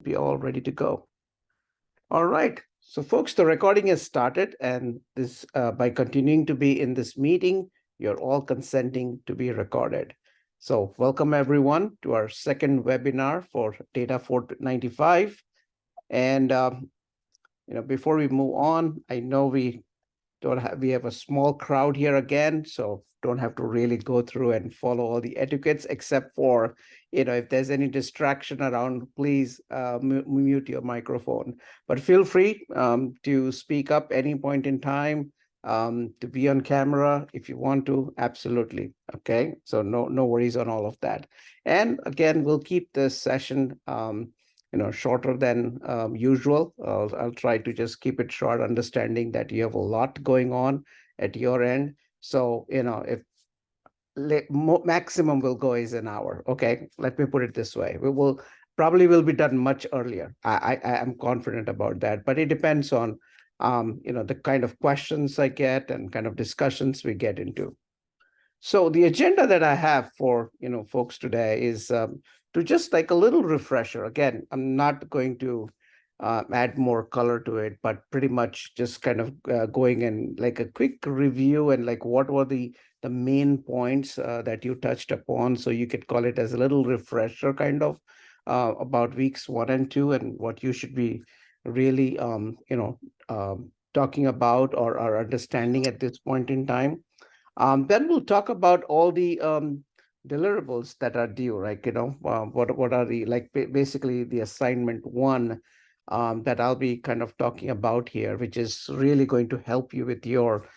be all ready to go. All right. So, folks, the recording has started, and this by continuing to be in this meeting, you're all consenting to be recorded. So, welcome everyone to our second webinar for Data 495. And before we move on, I know we have a small crowd here again, so don't have to really go through and follow all the etiquettes, except for, if there's any distraction around, please mute your microphone. But feel free to speak up any point in time, to be on camera if you want to, absolutely. Okay, so no worries on all of that. And again, we'll keep this session shorter than usual. I'll try to just keep it short, understanding that you have a lot going on at your end. So, if maximum will go is an hour. Okay, let me put it this way. We will be done much earlier. I am confident about that, but it depends on the kind of questions I get and kind of discussions we get into. So the agenda that I have for folks today is to just like a little refresher. Again, I'm not going to add more color to it, but pretty much just kind of going in like a quick review and like what were the main points that you touched upon. So you could call it as a little refresher kind of about weeks 1 and 2 and what you should be really talking about or understanding at this point in time. Then we'll talk about all the deliverables that are due, right? What are the basically the assignment one that I'll be kind of talking about here, which is really going to help you with your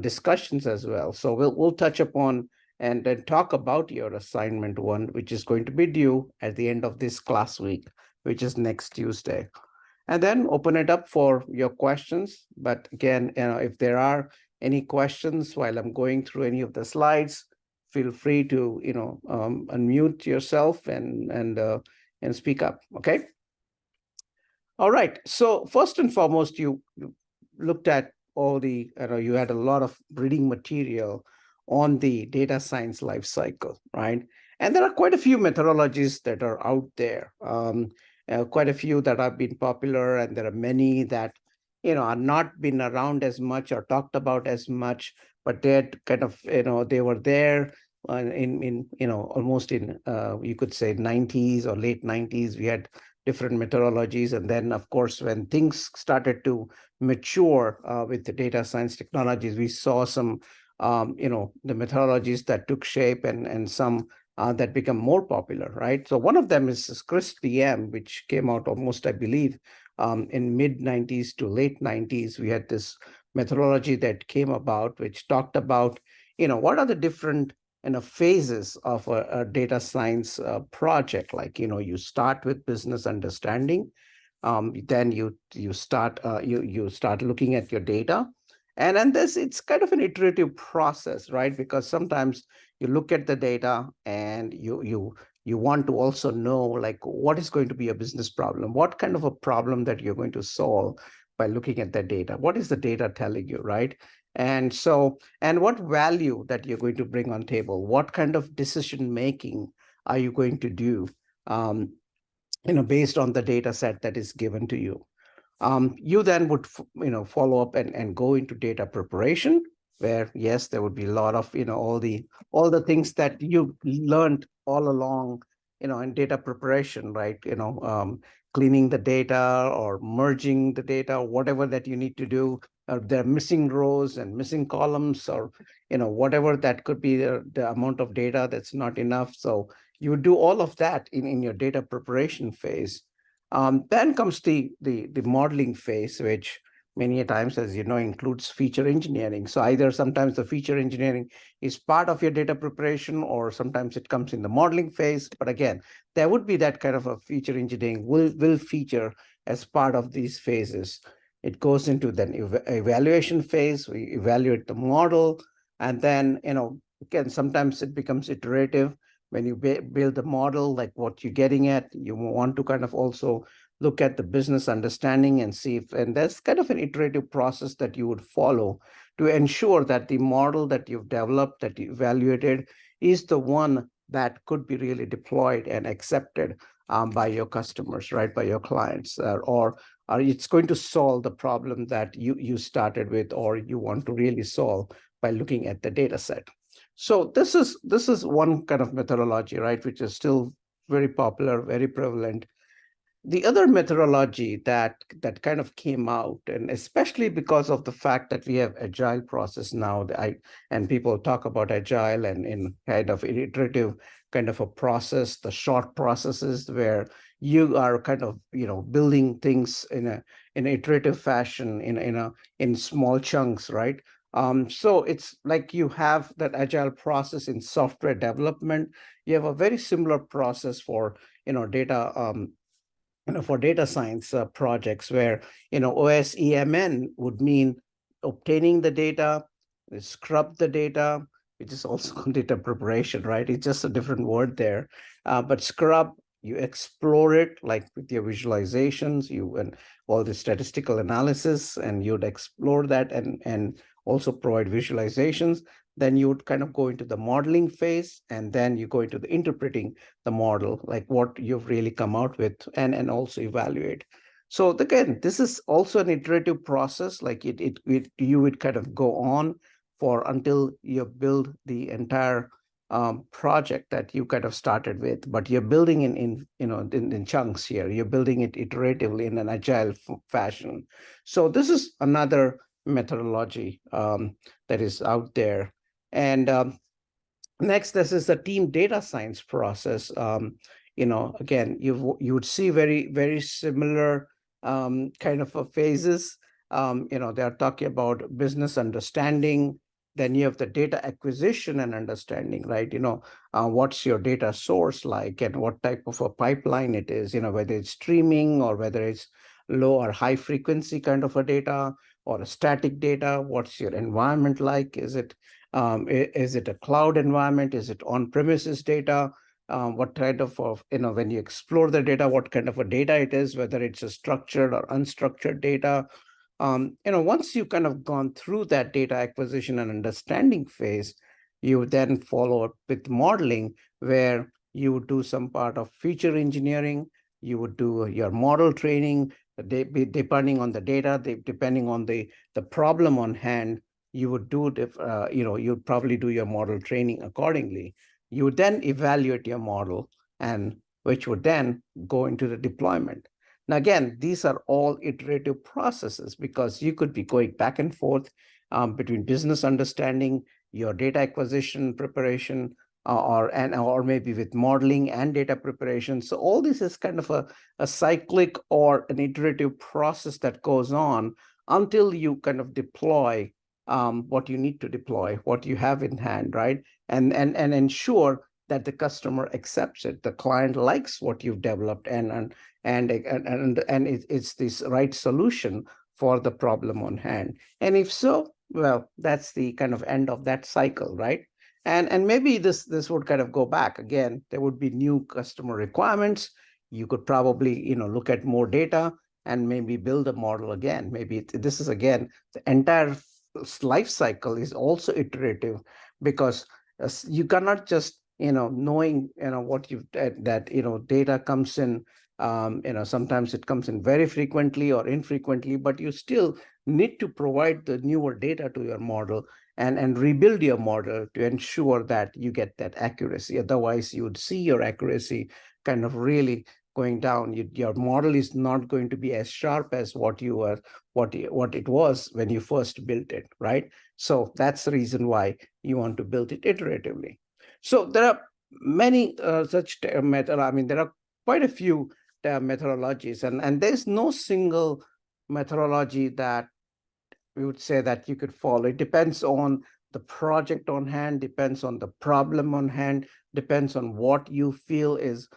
discussions as well. So we'll touch upon and then talk about your assignment one, which is going to be due at the end of this class week, which is next Tuesday. And then open it up for your questions. But again, if there are any questions while I'm going through any of the slides, feel free to unmute yourself and speak up. Okay. All right. So first and foremost, you looked at all the you had a lot of reading material on the data science life cycle, right? And there are quite a few methodologies that are out there. Quite a few that have been popular, and there are many that are not been around as much or talked about as much, but they're kind of they were there in almost in you could say 90s or late 90s. We had different methodologies, and then of course when things started to mature with the data science technologies, we saw some the methodologies that took shape and some that become more popular, right? So one of them is CRISP PM, which came out almost, I believe, in mid 90s to late 90s. We had this methodology that came about, which talked about, what are the different phases of a data science project. Like, you start with business understanding, then you start looking at your data, and then it's kind of an iterative process, right? Because sometimes you look at the data and you want to also know, like, what is going to be a business problem, what kind of a problem that you're going to solve by looking at the data, what is the data telling you, right? And what value that you're going to bring on table, what kind of decision making are you going to do based on the data set that is given to you. You then would follow up and go into data preparation, where yes, there would be a lot of all the things that you learned all along in data preparation, right? Cleaning the data or merging the data, or whatever that you need to do. There are missing rows and missing columns, or whatever that could be, the amount of data that's not enough. So you would do all of that in your data preparation phase. Then comes the modeling phase, which many a times, as you know, includes feature engineering. So either sometimes the feature engineering is part of your data preparation, or sometimes it comes in the modeling phase. But again, there would be that kind of a feature engineering will feature as part of these phases. It goes into then evaluation phase. We evaluate the model, and then again, sometimes it becomes iterative. When you build the model, like what you're getting at, you want to kind of also look at the business understanding and see if, and that's kind of an iterative process that you would follow to ensure that the model that you've developed, that you evaluated, is the one that could be really deployed and accepted by your customers, right, by your clients, or it's going to solve the problem that you started with or you want to really solve by looking at the data set. So this is one kind of methodology, right, which is still very popular, very prevalent. The other methodology that kind of came out, and especially because of the fact that we have agile process now, and people talk about agile and in kind of iterative kind of a process, the short processes where you are kind of building things in a iterative fashion in small chunks, right? So it's like you have that agile process in software development. You have a very similar process for data for data science projects where OSEMN would mean obtaining the data, scrub the data, which is also data preparation, right? It's just a different word there. But scrub, you explore it like with your visualizations, and all the statistical analysis, and you'd explore that and also provide visualizations. Then you would kind of go into the modeling phase, and then you go into the interpreting the model, like what you've really come out with, and also evaluate. So again, this is also an iterative process, like you would kind of go on for until you build the entire project that you kind of started with, but you're building in chunks here. You're building it iteratively in an agile fashion. So this is another methodology that is out there. And next, this is the team data science process. Again, you would see very similar kind of phases. They are talking about business understanding. Then you have the data acquisition and understanding, right? What's your data source like, and what type of a pipeline it is, whether it's streaming or whether it's low or high frequency kind of a data or a static data. What's your environment like? Is it a cloud environment? Is it on-premises data? What kind of, when you explore the data, what kind of a data it is, whether it's a structured or unstructured data. Once you've kind of gone through that data acquisition and understanding phase, you then follow up with modeling, where you would do some part of feature engineering. You would do your model training, depending on the data, depending on the problem on hand. You would do you'd probably do your model training accordingly. You would then evaluate your model, and which would then go into the deployment. Now, again, these are all iterative processes, because you could be going back and forth between business understanding, your data acquisition preparation, or maybe with modeling and data preparation. So all this is kind of a cyclic or an iterative process that goes on until you kind of deploy what you need to deploy, what you have in hand, right? And ensure that the customer accepts it, the client likes what you've developed, and it's this right solution for the problem on hand. And if so, well, that's the kind of end of that cycle, right? And maybe this would kind of go back again. There would be new customer requirements. You could probably look at more data and maybe build a model again. Maybe this is again the entire life cycle is also iterative, because you cannot just knowing what you that data comes in. Sometimes it comes in very frequently or infrequently, but you still need to provide the newer data to your model and rebuild your model to ensure that you get that accuracy. Otherwise, you would see your accuracy kind of really going down. Your model is not going to be as sharp as what it was when you first built it, right? So that's the reason why you want to build it iteratively. So there are many such method. I mean, there are quite a few methodologies, and there's no single methodology that we would say that you could follow. It depends on the project on hand, depends on the problem on hand, depends on what you feel is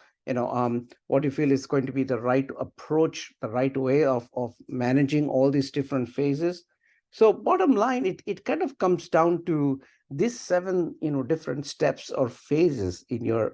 what you feel is going to be the right approach, the right way of managing all these different phases. So bottom line, it kind of comes down to these 7 different steps or phases in your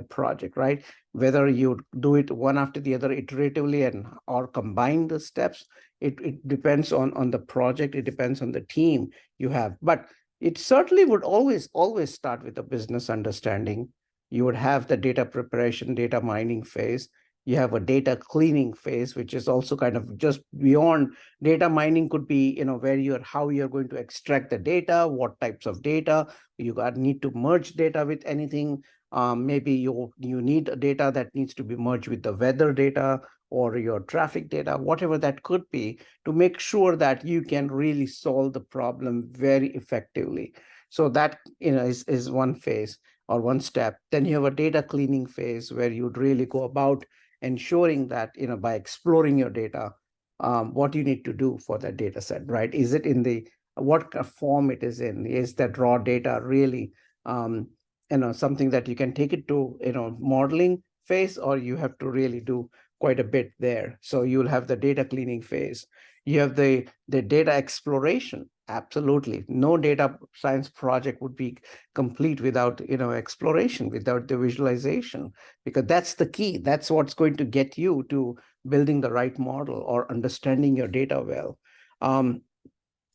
project, right? Whether you do it one after the other iteratively and or combine the steps, it depends on the project, it depends on the team you have. But it certainly would always start with a business understanding. You would have the data preparation, data mining phase. You have a data cleaning phase, which is also kind of just beyond data mining. Could be, where how you're going to extract the data, what types of data you need to merge data with anything. Maybe you need data that needs to be merged with the weather data or your traffic data, whatever that could be, to make sure that you can really solve the problem very effectively. So that is one phase or one step. Then you have a data cleaning phase where you'd really go about ensuring that, by exploring your data, what you need to do for that data set, right? Is it in what form it is in? Is that raw data really, something that you can take it to, modeling phase, or you have to really do quite a bit there. So you'll have the data cleaning phase. You have the data exploration. Absolutely. No data science project would be complete without, exploration, without the visualization, because that's the key. That's what's going to get you to building the right model or understanding your data well. And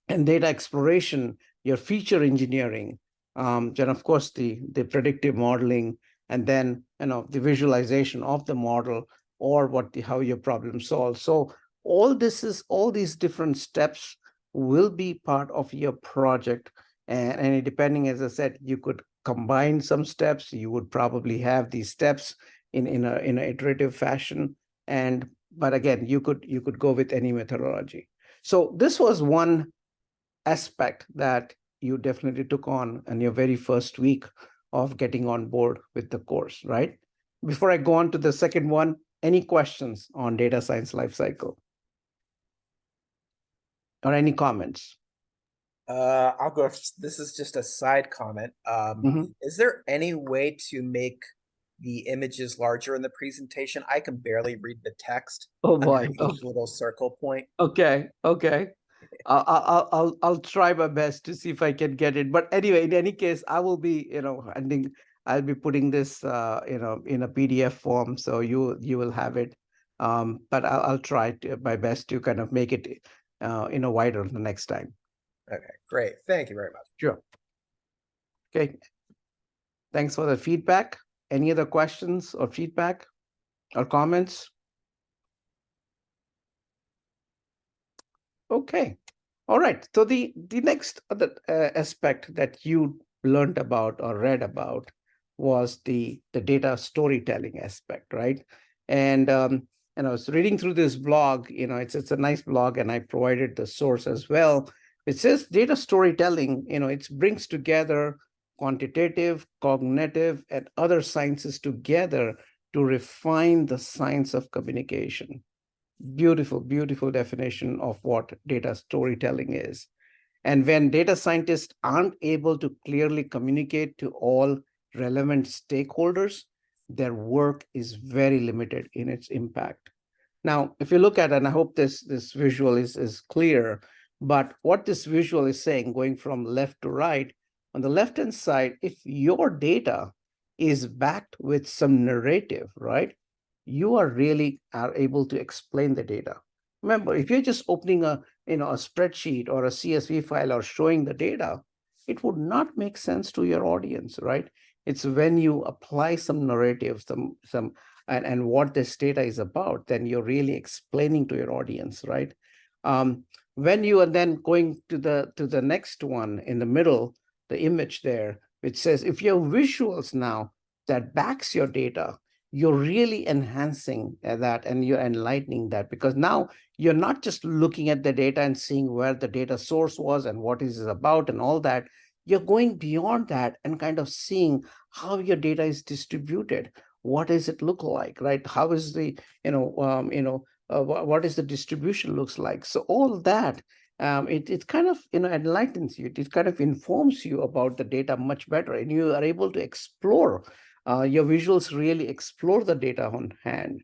data exploration, your feature engineering, then of course the predictive modeling, and then the visualization of the model, or how your problem solves. So all these different steps will be part of your project, and depending, as I said, you could combine some steps. You would probably have these steps in an iterative fashion, but again, you could go with any methodology. So this was one aspect that you definitely took on in your very first week of getting on board with the course, right? Before I go on to the second one, any questions on data science lifecycle or any comments? I'll go. This is just a side comment. Is there any way to make the images larger in the presentation? I can barely read the text. Oh boy. Each little circle point. Okay. I'll try my best to see if I can get it. But anyway, in any case, I will be, I'll be putting this, in a PDF form, so you will have it. But I'll try my best to kind of make it, wider the next time. Okay, great. Thank you very much. Sure. Okay. Thanks for the feedback. Any other questions or feedback or comments? Okay. All right. So the next other aspect that you learned about or read about was the data storytelling aspect, right? And I was reading through this blog. It's a nice blog, and I provided the source as well. It says data storytelling. It brings together quantitative, cognitive, and other sciences together to refine the science of communication. Beautiful definition of what data storytelling is. And when data scientists aren't able to clearly communicate to all relevant stakeholders, their work is very limited in its impact. Now, if you look at, and I hope this visual is clear, but what this visual is saying, going from left to right, on the left-hand side, if your data is backed with some narrative, right, you are able to explain the data. Remember, if you're just opening a spreadsheet or a CSV file or showing the data, it would not make sense to your audience, right? It's when you apply some narrative, and what this data is about, then you're really explaining to your audience, right? When you are then going to the next one in the middle, the image there, which says if you have visuals now that backs your data, you're really enhancing that, and you're enlightening that, because now you're not just looking at the data and seeing where the data source was and what is it about and all that. You're going beyond that and kind of seeing how your data is distributed. What does it look like, right? How is the, what is the distribution looks like? So all that, it kind of, enlightens you. It kind of informs you about the data much better, and you are able to explore. Your visuals really explore the data on hand.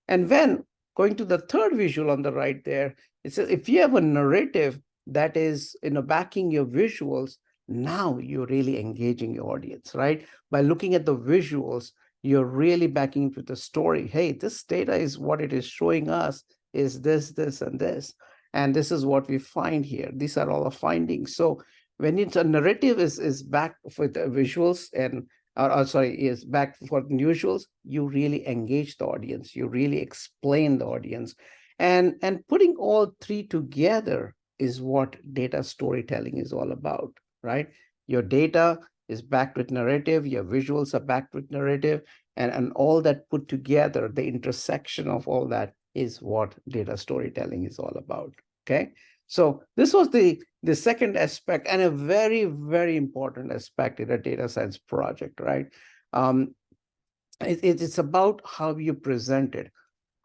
And then going to the third visual on the right there, it says if you have a narrative that is backing your visuals, now you're really engaging your audience, right? By looking at the visuals, you're really backing into the story. Hey, this data is what it is showing us is this, and this. And this is what we find here. These are all the findings. So when it's a narrative is backed with the visuals, and or sorry, is back for the visuals, you really engage the audience, you really explain the audience. And putting all three together is what data storytelling is all about, right? Your data is backed with narrative, your visuals are backed with narrative, and all that put together, the intersection of all that is what data storytelling is all about. Okay. So this was the second aspect, and a very, very important aspect in a data science project, right? Um, it's about how you present it.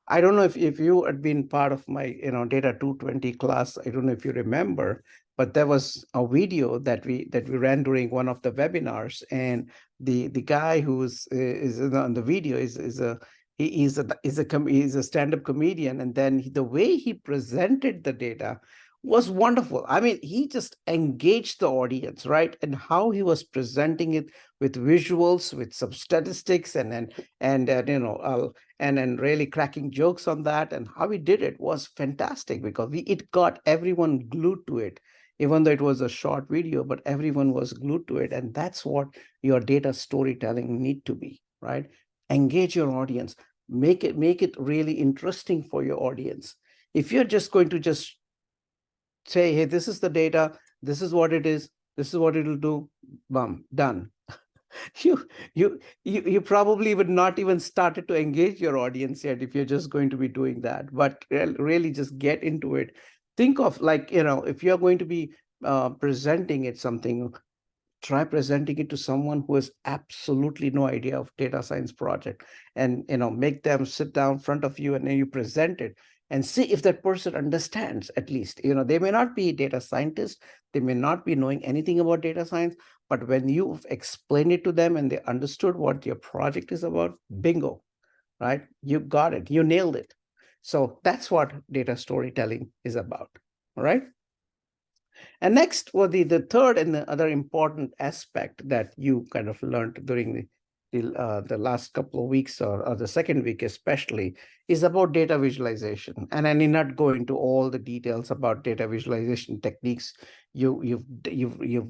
I don't know if you had been part of my data 220 class. I don't know if you remember, but there was a video that we ran during one of the webinars, and the guy who's is on the video is a he's a stand-up comedian, and then the way he presented the data was wonderful. I mean, he just engaged the audience, right? And how he was presenting it with visuals, with some statistics, and then really cracking jokes on that, and how he did it was fantastic, because it got everyone glued to it, even though it was a short video, but everyone was glued to it. And that's what your data storytelling need to be, right? Engage your audience, make it really interesting for your audience. If you're just going to just say, hey, this is the data, this is what it is, this is what it'll do, bum, done. you you probably would not even started to engage your audience yet if you're just going to be doing that. But really just get into it. Think of, like, if you're going to be presenting it something, try presenting it to someone who has absolutely no idea of data science project, and make them sit down in front of you, and then you present it and see if that person understands. At least, they may not be data scientists, they may not be knowing anything about data science, but when you explain it to them and they understood what your project is about, bingo, right? You got it, you nailed it. So that's what data storytelling is about. All right. And next was the third and the other important aspect that you kind of learned during the last couple of weeks, or the second week especially, is about data visualization. And I need not go into all the details about data visualization techniques. You've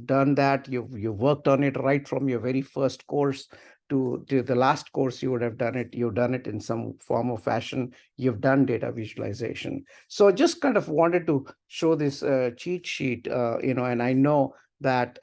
done that. You've worked on it right from your very first course to the last course. You would have done it. You've done it in some form or fashion. You've done data visualization. So I just kind of wanted to show this cheat sheet, and I know that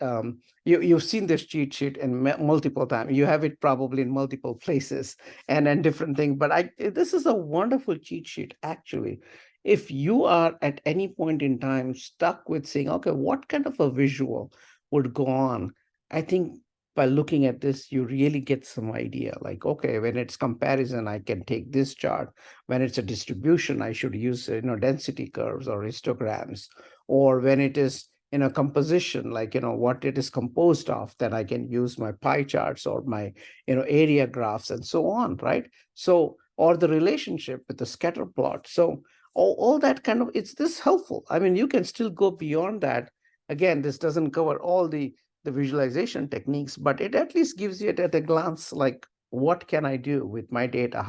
you've seen this cheat sheet in multiple times. You have it probably in multiple places and different things. But this is a wonderful cheat sheet, actually. If you are at any point in time stuck with saying, okay, what kind of a visual would go on? I think by looking at this, you really get some idea. Like, okay, when it's comparison, I can take this chart. When it's a distribution, I should use density curves or histograms. Or when it is composition, like what it is composed of, then I can use my pie charts or my area graphs and so on, right? So, or the relationship with the scatter plot. So all that kind of, it's this helpful. I mean, you can still go beyond that. Again, this doesn't cover all the visualization techniques, but it at least gives you it at a glance, like, what can I do with my data?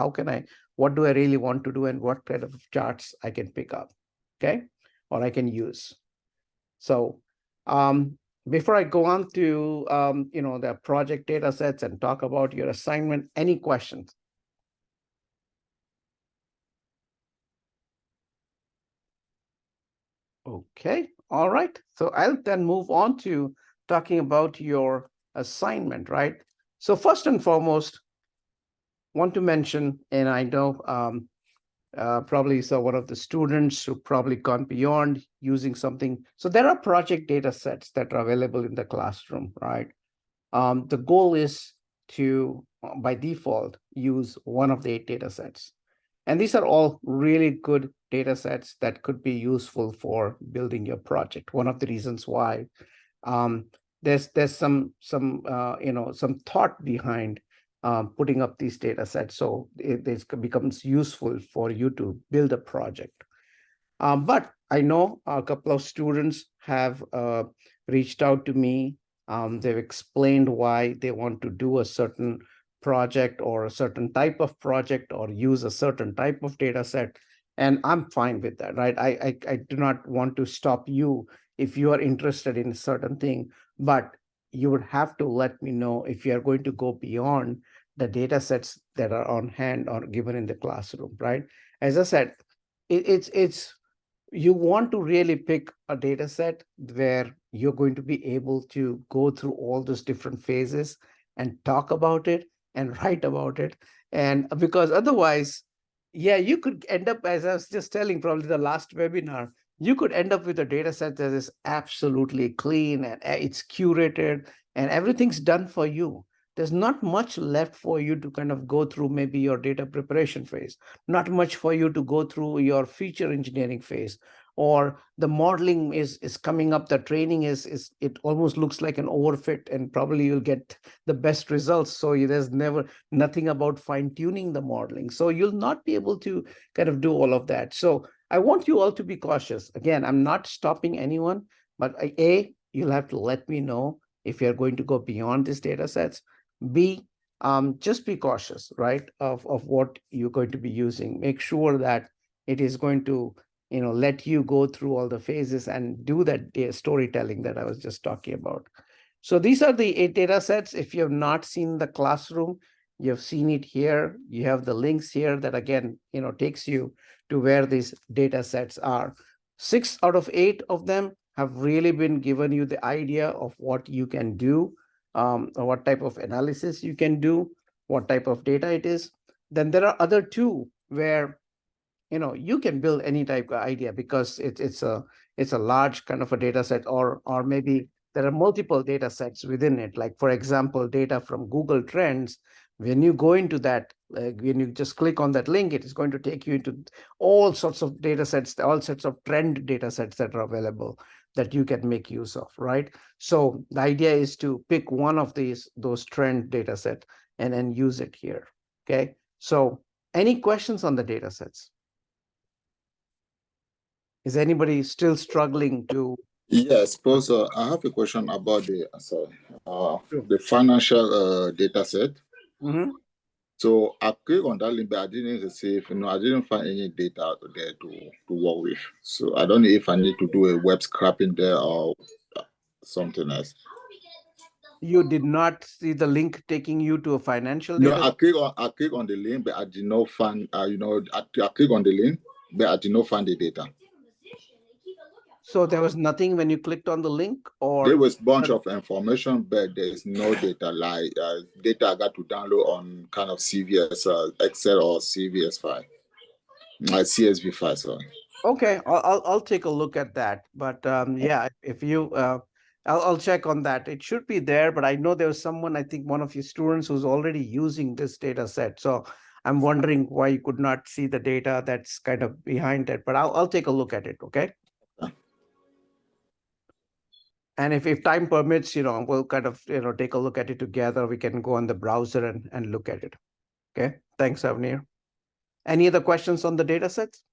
What do I really want to do, and what kind of charts I can pick up, okay, or I can use. So before I go on to the project data sets and talk about your assignment, any questions? Okay, all right. So I'll then move on to talking about your assignment, right? So first and foremost, want to mention, and I know probably so one of the students who probably gone beyond using something. So there are project data sets that are available in the classroom, right? The goal is to, by default, use one of the 8 data sets. And these are all really good data sets that could be useful for building your project. One of the reasons why um, there's some some thought behind putting up these data sets, so it becomes useful for you to build a project. But I know a couple of students have reached out to me. They've explained why they want to do a certain project or a certain type of project or use a certain type of data set. And I'm fine with that, right? I do not want to stop you if you are interested in a certain thing, but you would have to let me know if you are going to go beyond the data sets that are on hand or given in the classroom, right? As I said, it's you want to really pick a data set where you're going to be able to go through all those different phases and talk about it and write about it. And because otherwise, yeah, you could end up, as I was just telling, probably the last webinar, you could end up with a data set that is absolutely clean and it's curated and everything's done for you. There's not much left for you to kind of go through maybe your data preparation phase, not much for you to go through your feature engineering phase, or the modeling is coming up, the training is it almost looks like an overfit and probably you'll get the best results. So there's never nothing about fine tuning the modeling. So you'll not be able to kind of do all of that. So I want you all to be cautious. Again, I'm not stopping anyone, but you'll have to let me know if you're going to go beyond these data sets. B, just be cautious, right, of what you're going to be using. Make sure that it is going to, let you go through all the phases and do that storytelling that I was just talking about. So these are the 8 data sets. If you have not seen the classroom, you've seen it here. You have the links here that again, takes you to where these data sets are. 6 out of 8 of them have really been given you the idea of what you can do, what type of analysis you can do, what type of data it is. Then there are other 2 where you can build any type of idea because it's a large kind of a data set, or maybe there are multiple data sets within it. Like for example, data from Google Trends. When you go into that, when you just click on that link, it is going to take you into all sorts of data sets, all sorts of trend data sets that are available that you can make use of, right? So the idea is to pick one of those trend data set and then use it here. Okay, so any questions on the data sets? Is anybody still struggling to? Yes, Professor, I have a question about Sure. the financial data set. Mm-hmm. So I clicked on that link, but I didn't receive, I didn't find any data out there to work with. So I don't know if I need to do a web scraping there or something else. You did not see the link taking you to a financial No, data? I click on the link, but I did not find, I click on the link, but I did not find the data. So there was nothing when you clicked on the link, or there was a bunch of information, but there is no data. Like data I got to download on kind of CVS, Excel or CVS file, CSV file. Sorry. okay, I'll take a look at that. But yeah, if you I'll check on that. It should be there, but I know there was someone, I think one of your students who's already using this data set. So I'm wondering why you could not see the data that's kind of behind it. But I'll take a look at it. Okay. And if time permits, we'll kind of, take a look at it together. We can go on the browser and look at it. Okay. Thanks, Avnir. Any other questions on the data sets?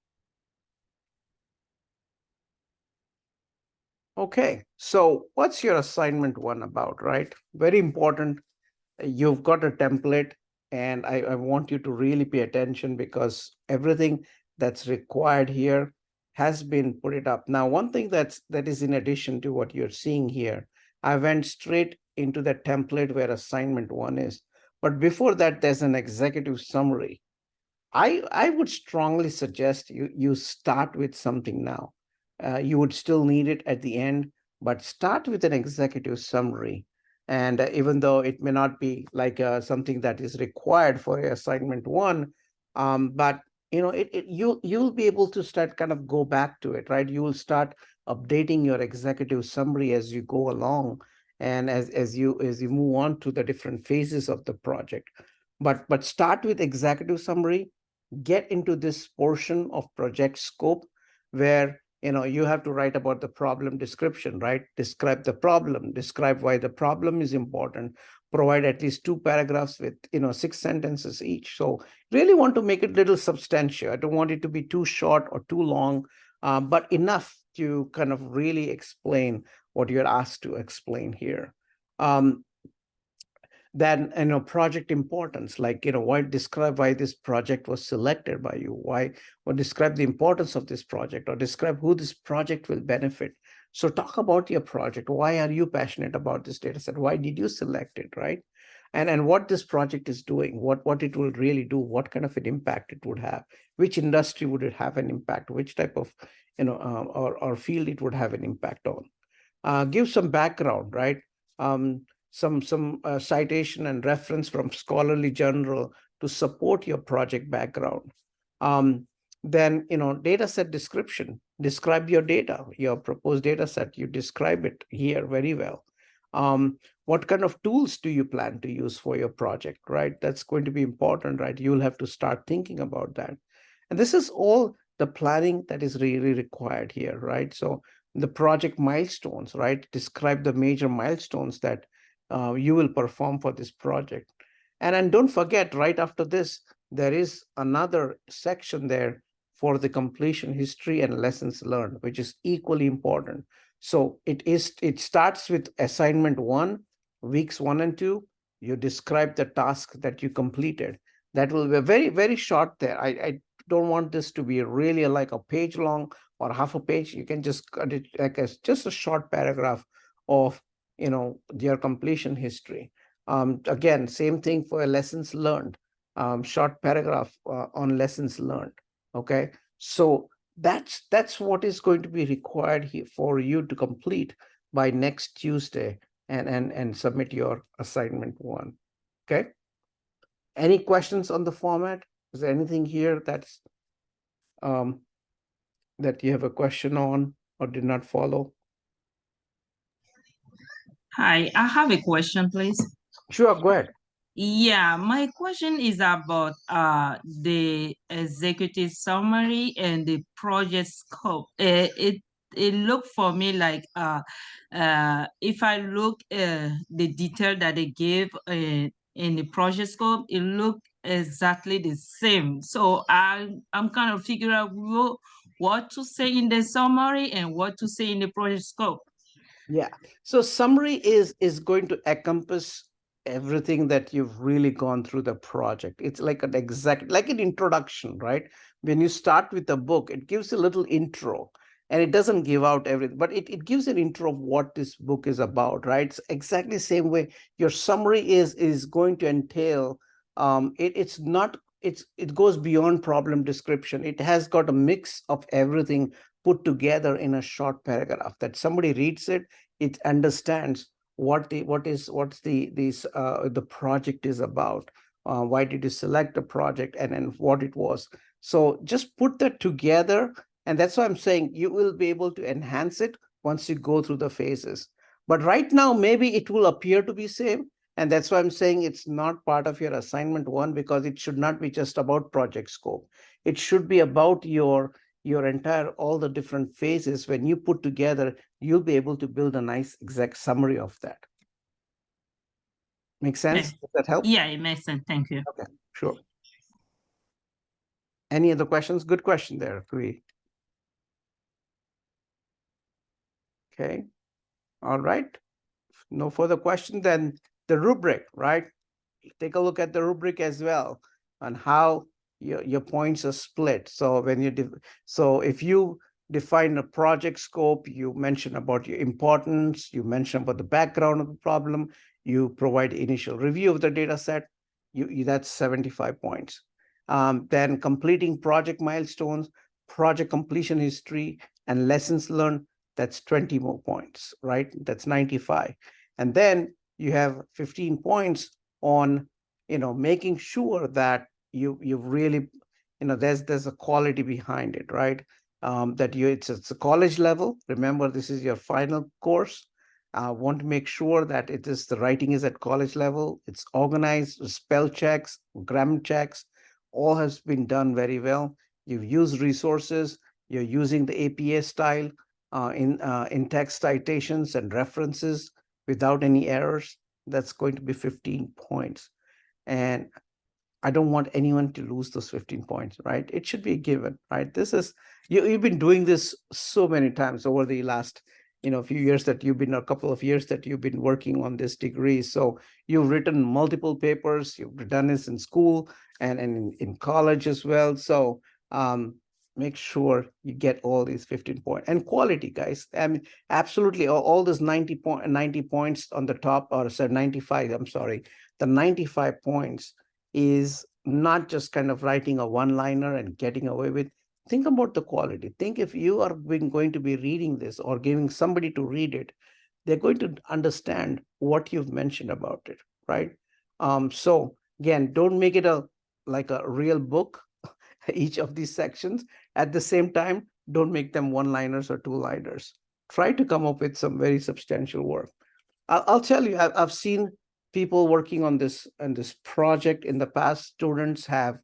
Okay. So what's your assignment 1 about, right? Very important. You've got a template, and I want you to really pay attention because everything that's required here has been put it up. Now, one thing that is in addition to what you're seeing here, I went straight into the template where assignment 1 is. But before that, there's an executive summary. I would strongly suggest you start with something now. You would still need it at the end, but start with an executive summary. And even though it may not be like something that is required for assignment 1, but you'll be able to start kind of go back to it, right? You will start updating your executive summary as you go along, and as you move on to the different phases of the project. But start with executive summary, get into this portion of project scope where you have to write about the problem description, right? Describe the problem, describe why the problem is important, provide at least 2 paragraphs with 6 sentences each. So really want to make it a little substantial. I don't want it to be too short or too long, but enough to kind of really explain what you're asked to explain here. Then project importance, like why describe why this project was selected by you, why, or describe the importance of this project, or describe who this project will benefit. So talk about your project. Why are you passionate about this data set? Why did you select it, right? And what this project is doing, what it will really do, what kind of an impact it would have, which industry would it have an impact, which type of, or field it would have an impact on. Give some background, right? Some citation and reference from scholarly journal to support your project background. Then, data set description, describe your data, your proposed data set, you describe it here very well. What kind of tools do you plan to use for your project, right? That's going to be important, right? You'll have to start thinking about that. And this is all the planning that is really required here, right? So the project milestones, right? Describe the major milestones that you will perform for this project. And don't forget, right after this, there is another section there for the completion history and lessons learned, which is equally important. So it starts with assignment 1, weeks 1 and 2. You describe the task that you completed. That will be very, very short there. I don't want this to be really like a page long or half a page. You can just cut it like just a short paragraph of your completion history. Again, same thing for lessons learned. Short paragraph on lessons learned. Okay, so that's what is going to be required here for you to complete by next Tuesday and submit your assignment 1. Okay. Any questions on the format? Is there anything here that's that you have a question on or did not follow? Hi, I have a question, please. Sure, go ahead. Yeah, my question is about the executive summary and the project scope. It looked for me like if I look the detail that they gave in the project scope, it looked exactly the same. So I'm kind of figuring out what to say in the summary and what to say in the project scope. Yeah. So summary is going to encompass everything that you've really gone through the project. It's like like an introduction, right? When you start with a book, it gives a little intro and it doesn't give out everything, but it gives an intro of what this book is about, right? It's exactly the same way your summary is going to entail. It goes beyond problem description. It has got a mix of everything put together in a short paragraph that somebody reads it understands what the project is about, why did you select the project, and what it was. So just put that together, and that's why I'm saying you will be able to enhance it once you go through the phases. But right now, maybe it will appear to be same, and that's why I'm saying it's not part of your assignment 1, because it should not be just about project scope. It should be about your entire, all the different phases. When you put together, you'll be able to build a nice exact summary of that. Make sense? Okay. Does that help? Yeah, it makes sense. Thank you. Okay, sure. Any other questions? Good question there, Kui. Okay, all right. No further question, then the rubric, right? Take a look at the rubric as well on how your points are split. So when if you define a project scope, you mention about your importance, you mention about the background of the problem, you provide initial review of the data set, that's 75 points. Then completing project milestones, project completion history, and lessons learned, that's 20 more points, right? That's 95. And then you have 15 points on making sure that you really there's a quality behind it, right? That it's a college level. Remember, this is your final course. Want to make sure that the writing is at college level. It's organized, spell checks, grammar checks, all has been done very well. You've used resources. You're using the APA style in text citations and references without any errors. That's going to be 15 points. And I don't want anyone to lose those 15 points, right? It should be given, right? This is, you've been doing this so many times over the last, few years that you've been, a couple of years that you've been working on this degree. So you've written multiple papers, you've done this in school and in college as well. So make sure you get all these 15 points. And quality, guys. I mean, absolutely, all those 90 points on the top, or sorry, 95, I'm sorry. The 95 points is not just kind of writing a one-liner and getting away with. Think about the quality. Think if you are going to be reading this or giving somebody to read it, they're going to understand what you've mentioned about it, right? So again, don't make it like a real book, each of these sections. At the same time, don't make them one-liners or two-liners. Try to come up with some very substantial work. I'll tell you, I've seen people working on this project in the past. Students have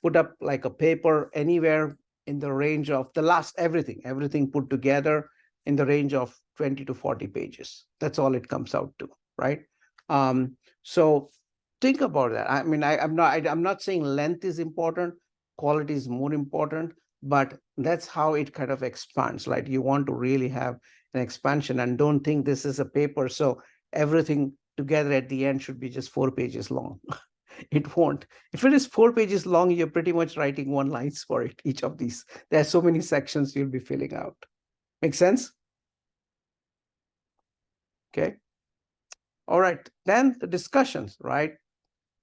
put up like a paper anywhere in the range of the last everything put together in the range of 20 to 40 pages. That's all it comes out to, right? So think about that. I mean, I'm not saying length is important, quality is more important, but that's how it kind of expands. Like you want to really have an expansion, and don't think this is a paper, so everything together at the end should be just 4 pages long. It won't. If it is 4 pages long, you're pretty much writing one lines for it, each of these. There are so many sections you'll be filling out. Make sense? Okay. All right. Then the discussions, right?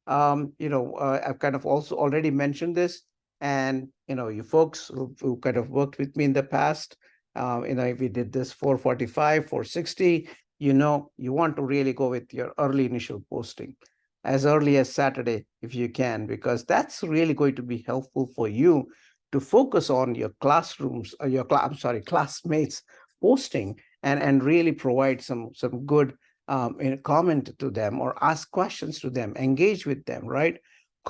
I've kind of also already mentioned this, and you folks who kind of worked with me in the past, we did this 445, 460. You want to really go with your early initial posting as early as Saturday if you can, because that's really going to be helpful for you to focus on your classrooms, or classmates posting, and really provide some good comment to them or ask questions to them, engage with them, right?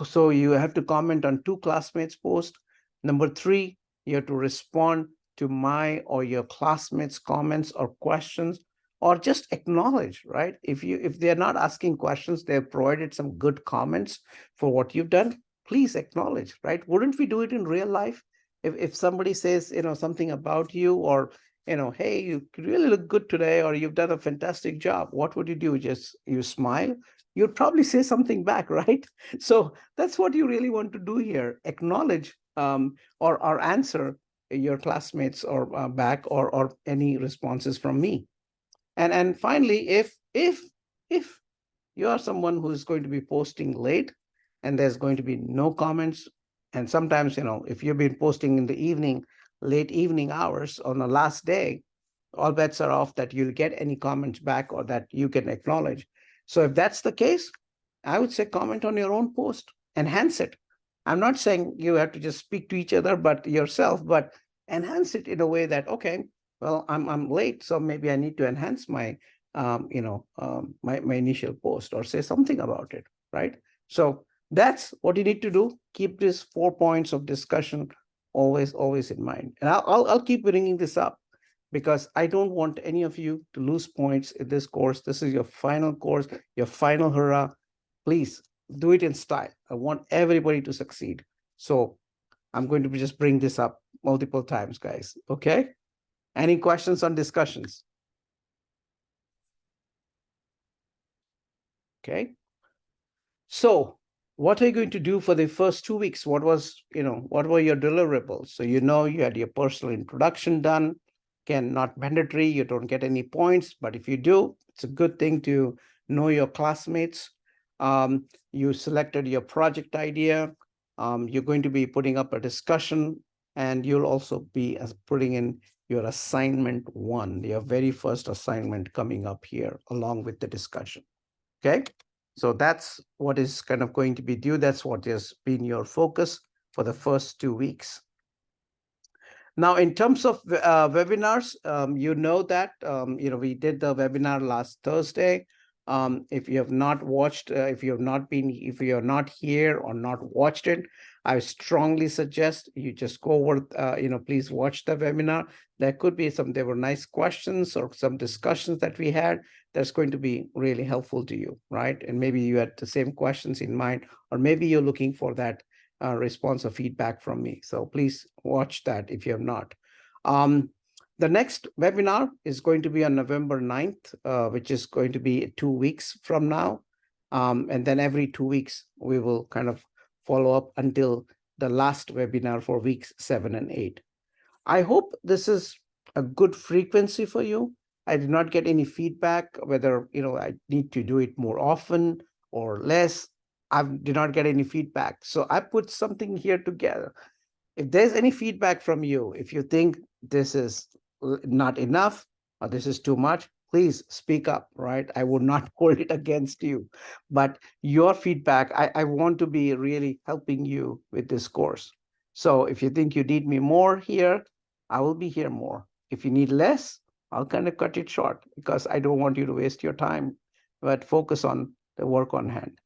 So you have to comment on 2 classmates' post. Number 3, you have to respond to my or your classmates' comments or questions, or just acknowledge, right? If they're not asking questions, they've provided some good comments for what you've done, please acknowledge, right? Wouldn't we do it in real life? If somebody says, something about you, or hey, you really look good today, or you've done a fantastic job, what would you do? Just you smile? You'd probably say something back, right? So that's what you really want to do here. Acknowledge or answer your classmates or back, or any responses from me. And finally, if you are someone who is going to be posting late and there's going to be no comments, and sometimes, if you've been posting in the evening, late evening hours on the last day, all bets are off that you'll get any comments back or that you can acknowledge. So if that's the case, I would say comment on your own post, enhance it. I'm not saying you have to just speak to each other, but yourself, but enhance it in a way that, okay, well, I'm late, so maybe I need to enhance my my initial post, or say something about it, right? So that's what you need to do. Keep these 4 points of discussion always in mind. And I'll keep bringing this up, because I don't want any of you to lose points in this course. This is your final course, your final hurrah. Please do it in style. I want everybody to succeed. So I'm going to just bring this up multiple times, guys. Okay? Any questions on discussions? Okay. So what are you going to do for the first 2 weeks? What were your deliverables? So you had your personal introduction done. Again, not mandatory, you don't get any points, but if you do, it's a good thing to know your classmates. You selected your project idea. You're going to be putting up a discussion, and you'll also be putting in your assignment 1, your very first assignment coming up here along with the discussion. Okay, so that's what is kind of going to be due. That's what has been your focus for the first 2 weeks. Now, in terms of webinars, we did the webinar last Thursday. If you have not watched, if you are not here or not watched it, I strongly suggest you just go over, please watch the webinar. There were nice questions or some discussions that we had that's going to be really helpful to you, right? And maybe you had the same questions in mind, or maybe you're looking for that response or feedback from me. So please watch that if you have not. The next webinar is going to be on November 9th, which is going to be 2 weeks from now. And then every 2 weeks, we will kind of follow up until the last webinar for weeks 7 and 8. I hope this is a good frequency for you. I did not get any feedback whether I need to do it more often or less. I did not get any feedback. So I put something here together. If there's any feedback from you, if you think this is not enough or this is too much, please speak up, right? I would not hold it against you. But your feedback, I want to be really helping you with this course. So if you think you need me more here, I will be here more. If you need less, I'll kind of cut it short because I don't want you to waste your time, but focus on the work on hand.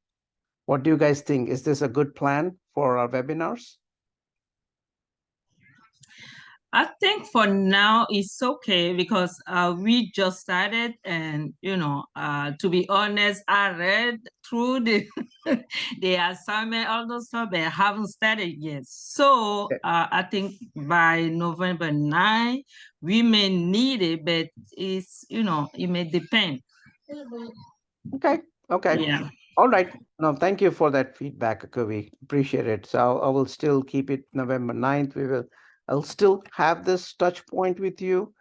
What do you guys think? Is this a good plan for our webinars? I think for now it's okay because we just started, and to be honest, I read through the the assignment, all those stuff, but I haven't started yet. So I think by November 9, we may need it, but it may depend. Okay. Yeah. All right. No, thank you for that feedback, Kavi. Appreciate it. So I will still keep it November 9th. I'll still have this touch point with you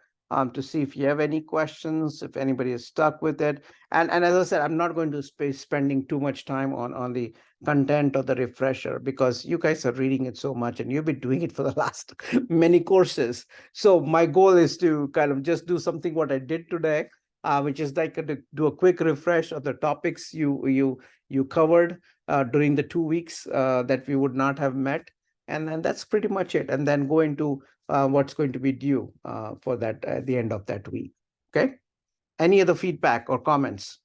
to see if you have any questions, if anybody is stuck with it. And as I said, I'm not going to spending too much time on the content or the refresher because you guys are reading it so much and you've been doing it for the last many courses. So my goal is to kind of just do something what I did today, which is like to do a quick refresh of the topics you covered during the 2 weeks that we would not have met. And then that's pretty much it. And then go into what's going to be due for that at the end of that week. Okay. Any other feedback or comments?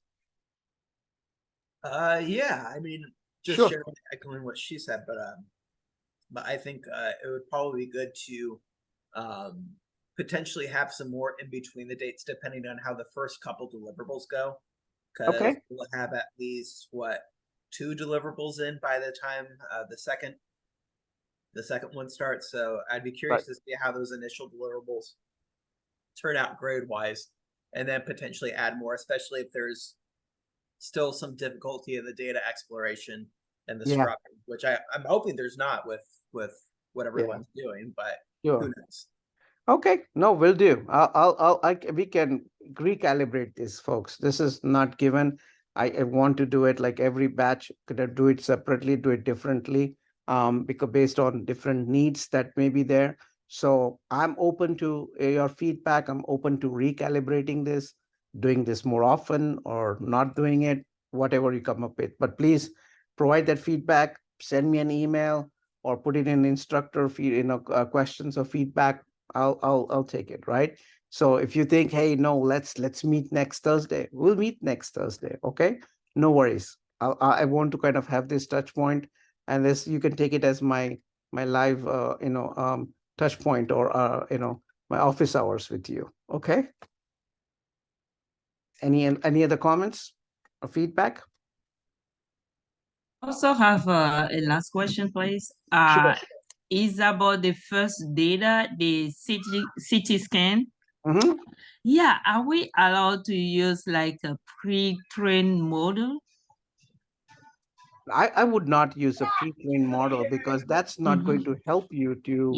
Yeah, I mean, just Sure. sharing, echoing what she said, but I think it would probably be good to potentially have some more in between the dates, depending on how the first couple deliverables go. Because Okay. we'll have at least 2 deliverables in by the time the second one starts. So I'd be curious to see how those initial deliverables turn out grade wise, and then potentially add more, especially if there's still some difficulty in the data exploration and the scrubbing, which I'm hoping there's not with what everyone's doing, but who knows? Okay, no, will do. We can recalibrate this, folks. This is not given. I want to do it like every batch. Could I do it separately, do it differently, because based on different needs that may be there. So I'm open to your feedback. I'm open to recalibrating this, doing this more often or not doing it, whatever you come up with. But please provide that feedback. Send me an email or put it in instructor feed, questions or feedback. I'll take it, right? So if you think, hey, no, let's meet next Thursday, we'll meet next Thursday. Okay, no worries. I want to kind of have this touch point, and this you can take it as my live touch point or my office hours with you. Okay. Any other comments or feedback? Also have a last question, please. Sure. Is about the first data, the CT scan. Mm-hmm. Yeah, are we allowed to use like a pre-trained model? I would not use a pre-trained model because that's not going to help you to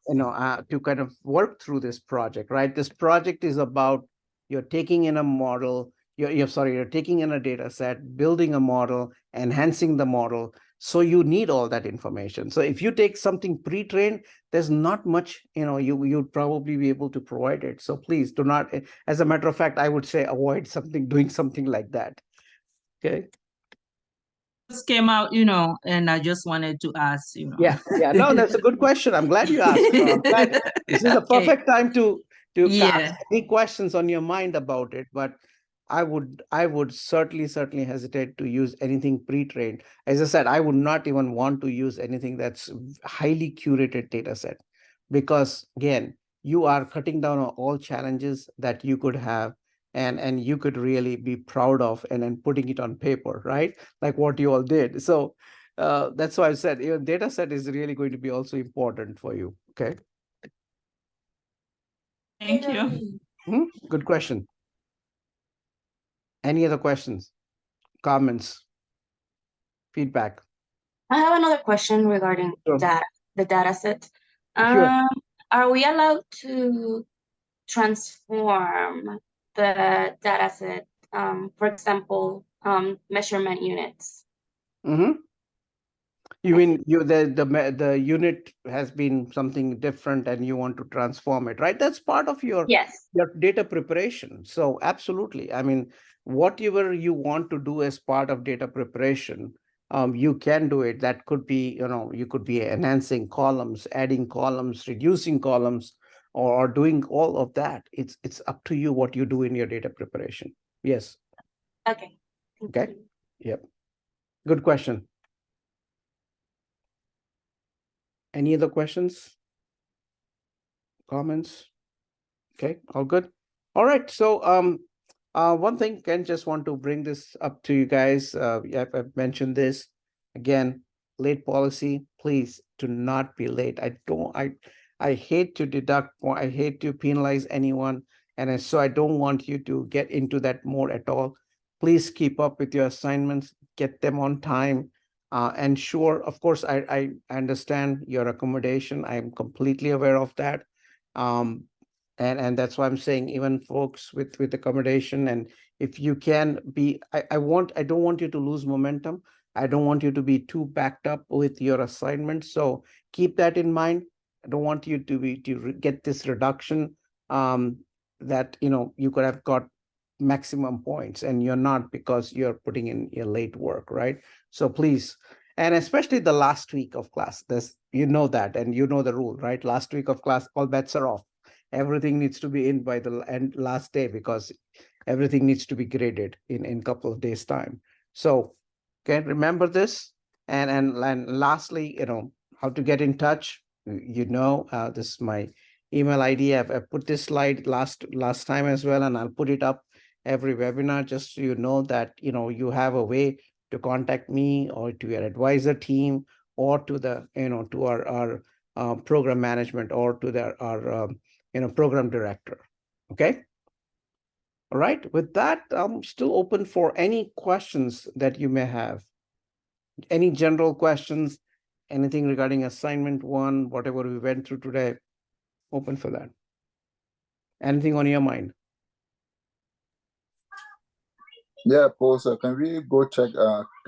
to kind of work through this project, right? This project is about you're taking in a model, you're taking in a data set, building a model, enhancing the model. So you need all that information. So if you take something pre-trained, there's not much, you'd probably be able to provide it. So please do not, as a matter of fact, I would say avoid doing something like that. Okay. Came out, and I just wanted to ask, Yeah. No, that's a good question. I'm glad you asked. I'm glad this is the perfect time to ask any questions on your mind about it. But I would certainly hesitate to use anything pre-trained. As I said, I would not even want to use anything that's highly curated data set, because again, you are cutting down on all challenges that you could have and you could really be proud of and then putting it on paper, right? Like what you all did. So that's why I said your data set is really going to be also important for you. Okay. Thank you. Good question. Any other questions, comments, feedback? I have another question regarding Sure. the data set. Sure. Are we allowed to transform the data set, for example, measurement units? Mm-hmm. You mean the unit has been something different and you want to transform it, right? That's part of your Yes. data preparation. So absolutely. I mean, whatever you want to do as part of data preparation, you can do it. That could be, you could be enhancing columns, adding columns, reducing columns, or doing all of that. It's up to you what you do in your data preparation. Yes. Okay. Okay. Yep. Good question. Any other questions? Comments? Okay, all good. All right. So one thing, Ken, just want to bring this up to you guys. I've mentioned this again, late policy, please do not be late. I hate to deduct, or I hate to penalize anyone. And so I don't want you to get into that mode at all. Please keep up with your assignments, get them on time. And sure, of course, I understand your accommodation. I'm completely aware of that. And that's why I'm saying even folks with accommodation, and if you can be, I don't want you to lose momentum. I don't want you to be too backed up with your assignment. So keep that in mind. I don't want you to get this reduction that you could have got maximum points and you're not, because you're putting in your late work, right? So please, and especially the last week of class, this that, and the rule, right? Last week of class, all bets are off. Everything needs to be in by the end last day, because everything needs to be graded in a couple of days time. So okay, remember this. And lastly, how to get in touch. This is my email ID. I've put this slide last time as well, and I'll put it up every webinar, just so you know that you have a way to contact me, or to your advisor team, or to the to our program management, or to our program director. Okay. All right. With that, I'm still open for any questions that you may have. Any general questions, anything regarding assignment 1, whatever we went through today, open for that. Anything on your mind? Yeah, Professor, can we go check,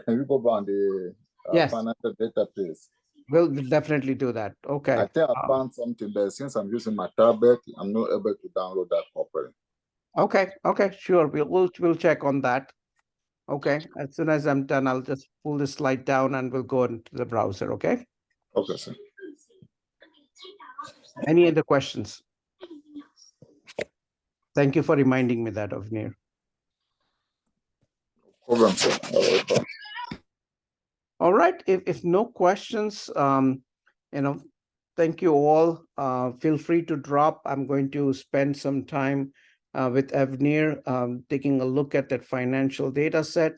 can we go on the Yes. financial data, please? We'll definitely do that. Okay. I think I found something there. Since I'm using my tablet, I'm not able to download that properly. Okay, sure. We'll check on that. Okay, as soon as I'm done, I'll just pull this slide down and we'll go into the browser. Okay. Okay, sir. Any other questions? Thank you for reminding me that, Avnir. Problem, sir. All right. If no questions, thank you all. Feel free to drop. I'm going to spend some time with Avnir, taking a look at that financial data set.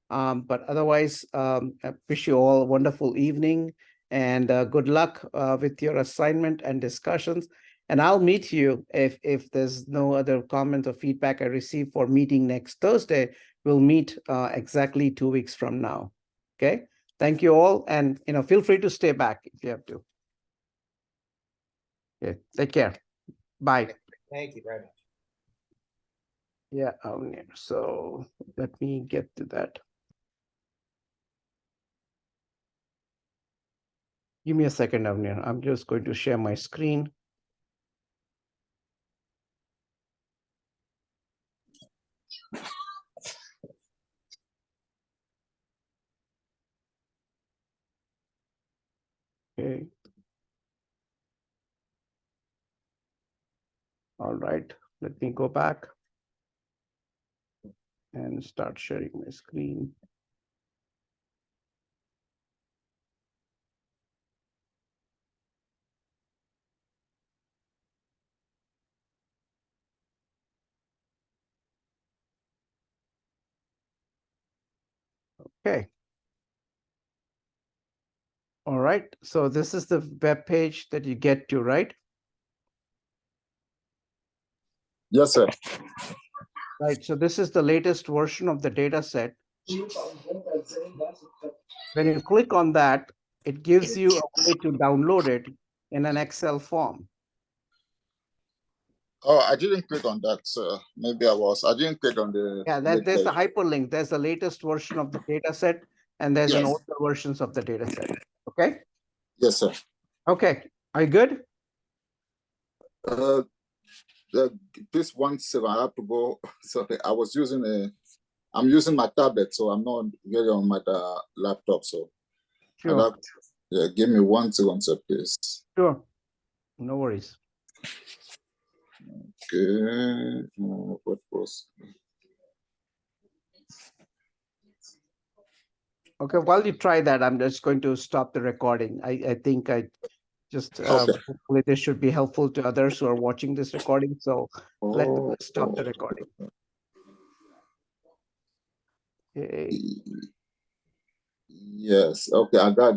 But otherwise, I wish you all a wonderful evening, and good luck with your assignment and discussions. And I'll meet you if there's no other comment or feedback I receive for meeting next Thursday. We'll meet exactly 2 weeks from now. Okay. Thank you all, and feel free to stay back if you have to. Okay, take care. Bye. Thank you very much. Yeah, so let me get to that. Give me a second, Avnir. I'm just going to share my screen. Okay. All right, let me go back and start sharing my screen. Okay. All right, so this is the web page that you get to, right? Yes, sir. Right, so this is the latest version of the data set. When you click on that, it gives you a way to download it in an Excel form. Oh, I didn't click on that, sir. Maybe I didn't click on the. Yeah, there's the hyperlink. There's the latest version of the data set, and there's an Yes. older versions of the data set. Okay. Yes, sir. Okay. Are you good? This 1 second, I have to go. Sorry, I'm using my tablet, so I'm not really on my laptop. So, Sure. Yeah, give me 1 second, sir, please. Sure. No worries. Okay. What was? Okay. While you try that, I'm just going to stop the recording. I think I just hopefully this should be helpful to others who are watching this recording. So let's stop the recording. Okay. Yes. Okay, I got it.